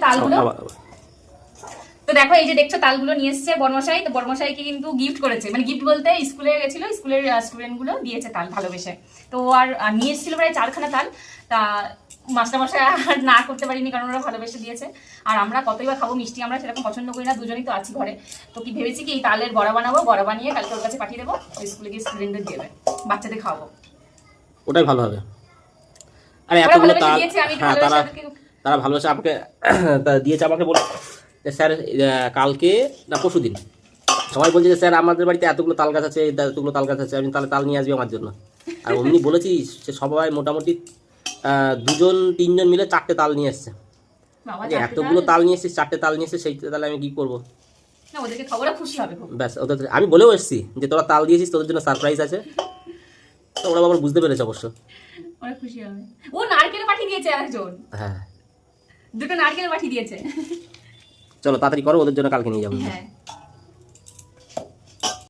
তালগুলো তো দেখো, এই যে দেখছো তালগুলো নিয়ে এসছে বড়মশাই। তো বড়মশাইকে কিন্তু গিফট করেছে, মানে গিফট বলতে স্কুলে গেছিল, স্কুলের স্টুডেন্ট গুলো দিয়েছে তাল ভালোবেসে। তো আর নিয়ে এসেছিল প্রায় 4খানা তাল। তা মাস্টারমশাই আর না করতে পারিনি, কারণ ওরা ভালোবেসে দিয়েছে। আর আমরা কতই বা খাবো মিষ্টি, আমরা সেরকম পছন্দ করি না, দুজনই তো আছি ঘরে। তো কি ভেবেছি কি এই তালের বড়া বানাবো, বড়া বানিয়ে কালকে ওর কাছে পাঠিয়ে দেবো, ওই স্কুলে গিয়ে স্টুডেন্টদের দেবে, বাচ্চাদের খাওয়াবো। ওটাই ভালো হবে। আরে এতগুলো তাল, হ্যাঁ তারা তারা ভালোবাসে আমাকে দিয়েছে, আমাকে বলে স্যার কালকে না পরশু দিন সবাই বলছে যে স্যার আমাদের বাড়িতে এতগুলো তাল গাছ আছে, এতগুলো তাল গাছ আছে, আমি তাহলে তাল নিয়ে আসবি আমার জন্য। আর অমনি বলেছি সে সবাই মোটামুটি 2-3 জন মিলে 4টে তাল নিয়ে এসছে। এতগুলো তাল নিয়ে এসছিস, 4টে তাল নিয়ে এসছে, সেই তাহলে আমি কি করবো? ব্যাস ওদের আমি বলেও এসছি যে তোরা তাল দিয়েছিস, তোদের জন্য সারপ্রাইজ আছে। তো ওরা আবার বুঝতে পেরেছে অবশ্য, ওরা খুশি হবে। ও নারকেল পাঠিয়ে দিয়েছে একজন, হ্যাঁ 2টো নারকেল পাঠিয়ে দিয়েছে। চলো তাড়াতাড়ি করো, ওদের জন্য কালকে নিয়ে যাবো। হ্যাঁ।